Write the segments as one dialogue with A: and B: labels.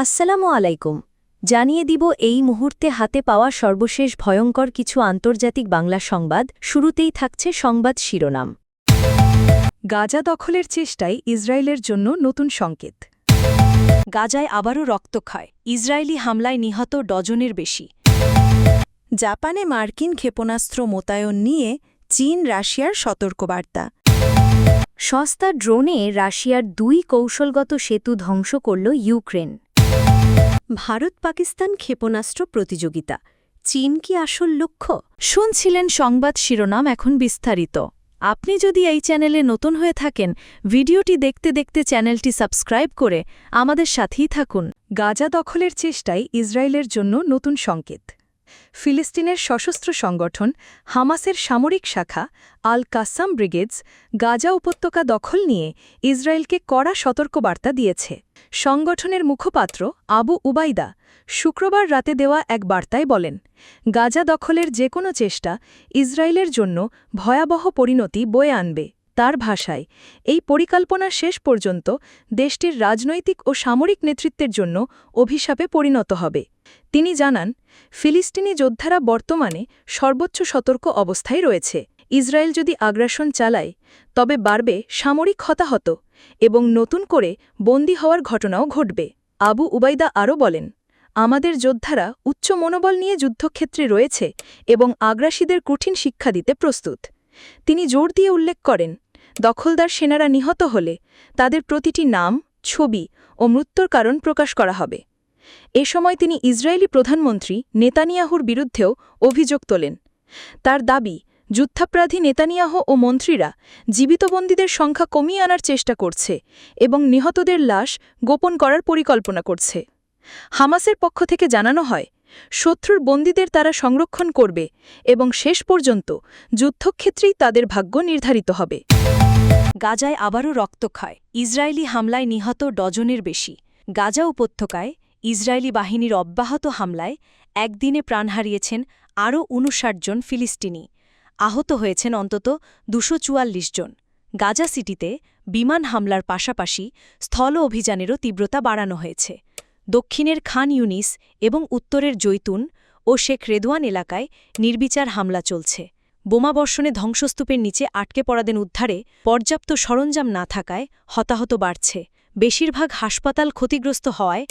A: আসসালামু আলাইকুম। জানিয়ে দিব এই মুহূর্তে হাতে পাওয়া সর্বশেষ ভয়ঙ্কর কিছু আন্তর্জাতিক বাংলা সংবাদ। শুরুতেই থাকছে সংবাদ শিরোনাম।
B: গাজা দখলের চেষ্টায় ইসরায়েলের জন্য নতুন সংকেত।
A: গাজায় আবারও রক্তক্ষয়, ইসরায়েলি হামলায় নিহত ডজনের বেশি।
B: জাপানে মার্কিন ক্ষেপণাস্ত্র মোতায়েন নিয়ে চীন রাশিয়ার সতর্কবার্তা।
A: সস্তা ড্রোনে রাশিয়ার 2 কৌশলগত সেতু ধ্বংস করল ইউক্রেন।
B: ভারত পাকিস্তান ক্ষেপণাস্ত্র প্রতিযোগিতা, চীন কি আসল লক্ষ্য?
A: শুনছিলেন সংবাদ শিরোনাম, এখন বিস্তারিত। আপনি যদি এই চ্যানেলে নতুন হয়ে থাকেন, ভিডিওটি দেখতে দেখতে চ্যানেলটি সাবস্ক্রাইব করে আমাদের সাথেই থাকুন।
B: গাজা দখলের চেষ্টায় ইসরায়েলের জন্য নতুন সংকেত। ফিলিস্তিনের সশস্ত্র সংগঠন হামাসের সামরিক শাখা আল কাসাম ব্রিগেডস গাজা উপত্যকা দখল নিয়ে ইসরায়েলকে কড়া সতর্কবার্তা দিয়েছে। সংগঠনের মুখপাত্র আবু উবাইদা শুক্রবার রাতে দেওয়া এক বার্তায় বলেন, গাজা দখলের যে কোনো চেষ্টা ইসরায়েলের জন্য ভয়াবহ পরিণতি বয়ে আনবে। তার ভাষায়, এই পরিকল্পনা শেষ পর্যন্ত দেশটির রাজনৈতিক ও সামরিক নেতৃত্বের জন্য অভিশাপে পরিণত হবে। তিনি জানান, ফিলিস্তিনি যোদ্ধারা বর্তমানে সর্বোচ্চ সতর্ক অবস্থায় রয়েছে। ইসরায়েল যদি আগ্রাসন চালায়, তবে বাড়বে সামরিক হতাহত এবং নতুন করে বন্দী হওয়ার ঘটনাও ঘটবে। আবু উবাইদা আরও বলেন, আমাদের যোদ্ধারা উচ্চ মনোবল নিয়ে যুদ্ধক্ষেত্রে রয়েছে এবং আগ্রাসীদের কঠিন শিক্ষা দিতে প্রস্তুত। তিনি জোর দিয়ে উল্লেখ করেন, দখলদার সেনারা নিহত হলে তাদের প্রতিটি নাম, ছবি ও মৃত্যুর কারণ প্রকাশ করা হবে। এ সময় তিনি ইসরায়েলি প্রধানমন্ত্রী নেতানিয়াহুর বিরুদ্ধেও অভিযোগ তোলেন। তার দাবি, যুদ্ধাপরাধী নেতানিয়াহু ও মন্ত্রীরা জীবিত বন্দীদের সংখ্যা কমিয়ে আনার চেষ্টা করছে এবং নিহতদের লাশ গোপন করার পরিকল্পনা করছে। হামাসের পক্ষ থেকে জানানো হয়, শত্রুর বন্দীদের তারা সংরক্ষণ করবে এবং শেষ পর্যন্ত যুদ্ধক্ষেত্রেই তাদের ভাগ্য নির্ধারিত হবে।
A: গাজায় আবারও রক্তক্ষয়, ইসরায়েলি হামলায় নিহত ডজনের বেশি। গাজা উপত্যকায় ইসরায়েলি বাহিনীর অব্যাহত হামলায় একদিনে প্রাণ হারিয়েছেন আরও ৫৯ জন ফিলিস্তিনি। আহত হয়েছেন অন্তত ২৪৪ জন। গাজা সিটিতে বিমান হামলার পাশাপাশি স্থল অভিযানেরও তীব্রতা বাড়ানো হয়েছে। দক্ষিণের খান ইউনিস এবং উত্তরের জৈতুন ও শেখ রেদওয়ান এলাকায় নির্বিচার হামলা চলছে। বোমাবর্ষণে ধ্বংসস্তূপের নিচে আটকে পড়াদের উদ্ধারে পর্যাপ্ত সরঞ্জাম না থাকায় হতাহত বাড়ছে। বেশিরভাগ হাসপাতাল ক্ষতিগ্রস্ত হওয়ায়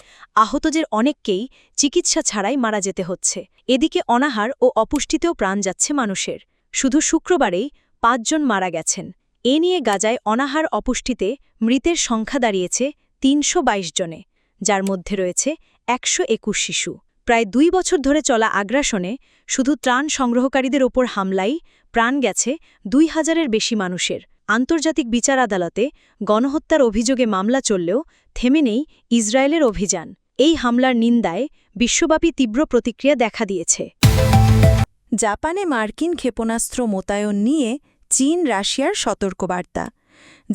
A: আহতদের অনেককেই চিকিৎসা ছাড়াই মারা যেতে হচ্ছে। এদিকে অনাহার ও অপুষ্টিতেও প্রাণ যাচ্ছে মানুষের। শুধু শুক্রবারেই ৫ জন মারা গেছেন। এ নিয়ে গাজায় অনাহার অপুষ্টিতে মৃতের সংখ্যা দাঁড়িয়েছে ৩২২ জনে, যার মধ্যে রয়েছে ১২১ শিশু। প্রায় ২ বছর ধরে চলা আগ্রাসনে শুধু ত্রাণ সংগ্রহকারীদের ওপর হামলাই প্রাণ গেছে ২,০০০-এর বেশি মানুষের। আন্তর্জাতিক বিচার আদালতে গণহত্যার অভিযোগে মামলা চললেও থেমে নেই ইসরায়েলের অভিযান। এই হামলার নিন্দায় বিশ্বব্যাপী তীব্র প্রতিক্রিয়া দেখা দিয়েছে।
B: জাপানে মার্কিন ক্ষেপণাস্ত্র মোতায়েন নিয়ে চীন রাশিয়ার সতর্কবার্তা।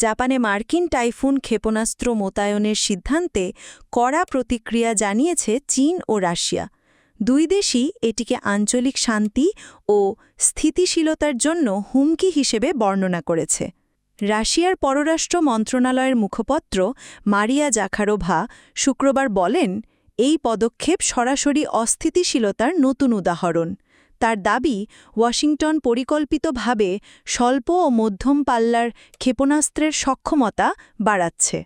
B: জাপানে মার্কিন টাইফুন ক্ষেপণাস্ত্র মোতায়েনের সিদ্ধান্তে কড়া প্রতিক্রিয়া জানিয়েছে চীন ও রাশিয়া। দুই দেশই এটিকে আঞ্চলিক শান্তি ও স্থিতিশীলতার জন্য হুমকি হিসেবে বর্ণনা করেছে। রাশিয়ার পররাষ্ট্র মন্ত্রণালয়ের মুখপাত্র মারিয়া জাখারোভা শুক্রবার বলেন, এই পদক্ষেপ সরাসরি অস্থিতিশীলতার নতুন উদাহরণ। তার দাবি, ওয়াশিংটন পরিকল্পিতভাবে স্বল্প ও মধ্যম পাল্লার ক্ষেপণাস্ত্রের সক্ষমতা বাড়াচ্ছে।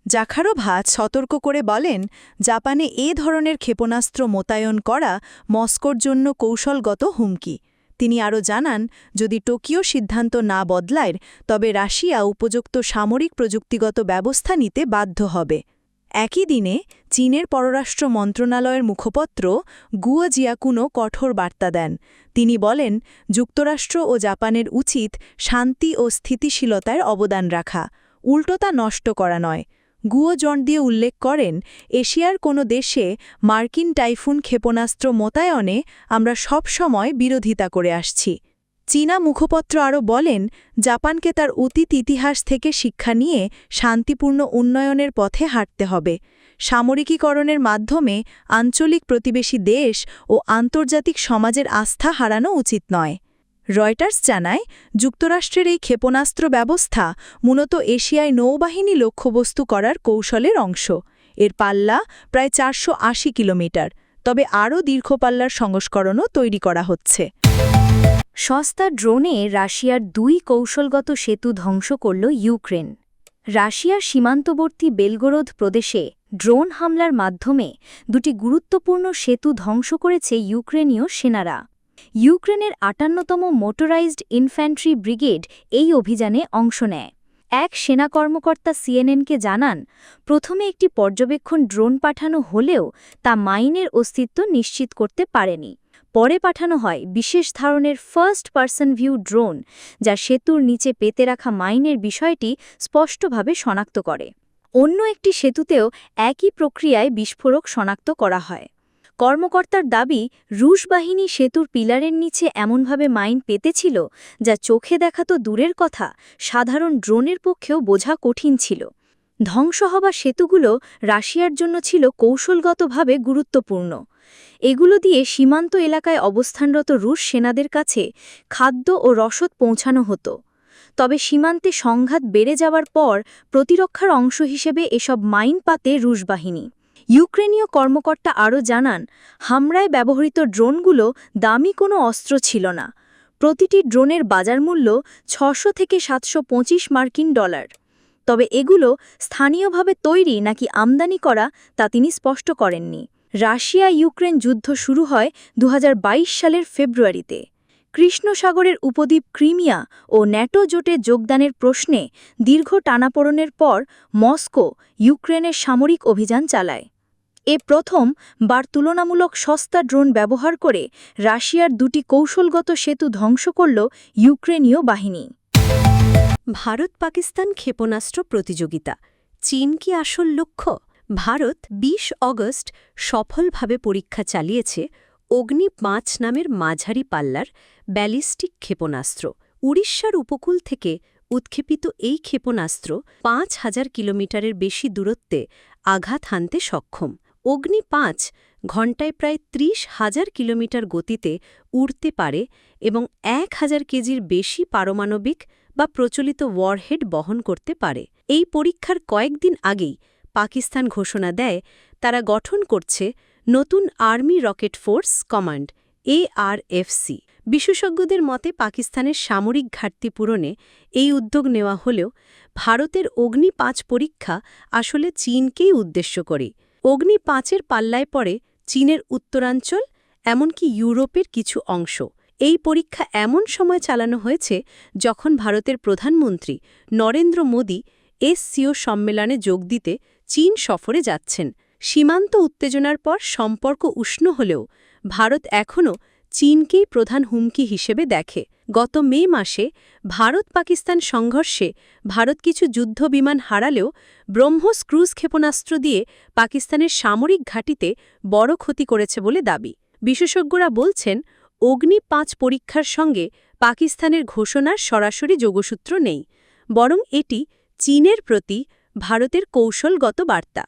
B: জাখারোভা সতর্ক করে বলেন, জাপানে এ ধরনের ক্ষেপণাস্ত্র মোতায়েন করা মস্কোর জন্য কৌশলগত হুমকি। তিনি আরও জানান, যদি টোকিও সিদ্ধান্ত না বদলায়, তবে রাশিয়া উপযুক্ত সামরিক প্রযুক্তিগত ব্যবস্থা নিতে বাধ্য হবে। একই দিনে চীনের পররাষ্ট্র মন্ত্রণালয়ের মুখপাত্র গুয়ো জিয়াকুনও কঠোর বার্তা দেন। তিনি বলেন, যুক্তরাষ্ট্র ও জাপানের উচিত শান্তি ও স্থিতিশীলতার অবদান রাখা, উল্টো তা নষ্ট করা নয়। গুয়ো জোর দিয়ে উল্লেখ করেন, এশিয়ার কোনো দেশে মার্কিন টাইফুন ক্ষেপণাস্ত্র মোতায়েনে আমরা সব সময় বিরোধিতা করে আসছি। চীনা মুখপাত্র আরও বলেন, জাপানকে তার অতীত ইতিহাস থেকে শিক্ষা নিয়ে শান্তিপূর্ণ উন্নয়নের পথে হাঁটতে হবে। সামরিকীকরণের মাধ্যমে আঞ্চলিক প্রতিবেশী দেশ ও আন্তর্জাতিক সমাজের আস্থা হারানো উচিত নয়। রয়টার্স জানায়, যুক্তরাষ্ট্রের এই ক্ষেপণাস্ত্র ব্যবস্থা মূলত এশিয়ায় নৌবাহিনী লক্ষ্যবস্তু করার কৌশলের অংশ। এর পাল্লা প্রায় 480 কিলোমিটার, তবে আরও দীর্ঘ পাল্লার সংস্করণও তৈরি করা হচ্ছে।
A: সস্তা ড্রোনে রাশিয়ার 2 কৌশলগত সেতু ধ্বংস করল ইউক্রেন। রাশিয়ার সীমান্তবর্তী বেলগোরোদ প্রদেশে ড্রোন হামলার মাধ্যমে 2টি গুরুত্বপূর্ণ সেতু ধ্বংস করেছে ইউক্রেনীয় সেনারা। ইউক্রেনের 58তম মোটরাইজড ইনফ্যান্ট্রি ব্রিগেড এই অভিযানে অংশ নেয়। এক সেনা কর্মকর্তা সিএনএনকে জানান, প্রথমে একটি পর্যবেক্ষণ ড্রোন পাঠানো হলেও তা মাইনের অস্তিত্ব নিশ্চিত করতে পারেনি। পরে পাঠানো হয় বিশেষ ধরনের ফার্স্ট পারসন ভিউ ড্রোন, যা সেতুর নিচে পেতে রাখা মাইনের বিষয়টি স্পষ্টভাবে শনাক্ত করে। অন্য একটি সেতুতেও একই প্রক্রিয়ায় বিস্ফোরক শনাক্ত করা হয়। কর্মকর্তার দাবি, রুশ বাহিনী সেতুর পিলারের নিচে এমনভাবে মাইন পেতেছিল যা চোখে দেখা তো দূরের কথা, সাধারণ ড্রোনের পক্ষেও বোঝা কঠিন ছিল। ধ্বংস হওয়া সেতুগুলো রাশিয়ার জন্য ছিল কৌশলগতভাবে গুরুত্বপূর্ণ। এগুলো দিয়ে সীমান্ত এলাকায় অবস্থানরত রুশ সেনাদের কাছে খাদ্য ও রসদ পৌঁছানো হতো। তবে সীমান্তে সংঘাত বেড়ে যাওয়ার পর প্রতিরক্ষার অংশ হিসেবে এসব মাইন পাতে রুশ বাহিনী। ইউক্রেনীয় কর্মকর্তা আরও জানান, হামলায় ব্যবহৃত ড্রোনগুলো দামি কোনো অস্ত্র ছিল না। প্রতিটি ড্রোনের বাজার মূল্য 600 থেকে 725 মার্কিন ডলার। তবে এগুলো স্থানীয়ভাবে তৈরি নাকি আমদানি করা তা তিনি স্পষ্ট করেননি। রাশিয়া ইউক্রেন যুদ্ধ শুরু হয় 2022 সালের ফেব্রুয়ারিতে। কৃষ্ণ সাগরের উপদ্বীপ ক্রিমিয়া ও ন্যাটো জোটে যোগদানের প্রশ্নে দীর্ঘ টানাপোড়েনের পর মস্কো ইউক্রেনের সামরিক অভিযান চালায়। এ প্রথমবার তুলনামূলক সস্তা ড্রোন ব্যবহার করে রাশিয়ার 2টি কৌশলগত সেতু ধ্বংস করল ইউক্রেনীয় বাহিনী।
C: ভারত-পাকিস্তান ক্ষেপণাস্ত্র প্রতিযোগিতা, চীন কি আসল লক্ষ্য? ভারত 20 অগস্ট সফলভাবে পরীক্ষা চালিয়েছে অগ্নি-5 নামের মাঝারি পাল্লার ব্যালিস্টিক ক্ষেপণাস্ত্র। উড়িষ্যার উপকূল থেকে উৎক্ষেপিত এই ক্ষেপণাস্ত্র 5000 কিলোমিটারের বেশি দূরত্বে আঘাত হানতে সক্ষম। অগ্নি-5 ঘণ্টায় প্রায় 30,000 কিলোমিটার গতিতে উড়তে পারে এবং 1000 কেজির বেশি পারমাণবিক বা প্রচলিত ওয়ারহেড বহন করতে পারে। এই পরীক্ষার কয়েকদিন আগেই পাকিস্তান ঘোষণা দেয় তারা গঠন করছে নতুন army rocket force command ARFC। বিশেষজ্ঞদের মতে পাকিস্তানের সামরিক ঘাটতি পূরণে এই উদ্যোগ নেওয়া হলেও ভারতের অগ্নি-5 পরীক্ষা আসলে চীনকেই উদ্দেশ্য করে। অগ্নি-5-এর পাল্লায় পড়ে চীনের উত্তরাঞ্চল, এমনকি ইউরোপের কিছু অংশ। এই পরীক্ষা এমন সময় চালানো হয়েছে যখন ভারতের প্রধানমন্ত্রী নরেন্দ্র মোদী SCO সম্মেলনে যোগ দিতে চীন সফরে যাচ্ছেন। সীমান্ত উত্তেজনার পর সম্পর্ক উষ্ণ হলেও ভারত এখনও চীনকেই প্রধান হুমকি হিসেবে দেখে। গত মে মাসে ভারত-পাকিস্তান সংঘর্ষে ভারত কিছু যুদ্ধবিমান হারালেও ব্রহ্মোস ক্রুজ ক্ষেপণাস্ত্র দিয়ে পাকিস্তানের সামরিক ঘাঁটিতে বড় ক্ষতি করেছে বলে দাবি। বিশেষজ্ঞরা বলছেন, অগ্নি-5 পরীক্ষার সঙ্গে পাকিস্তানের ঘোষণার সরাসরি যোগসূত্র নেই, বরং এটি চীনের প্রতি ভারতের কৌশলগত বার্তা।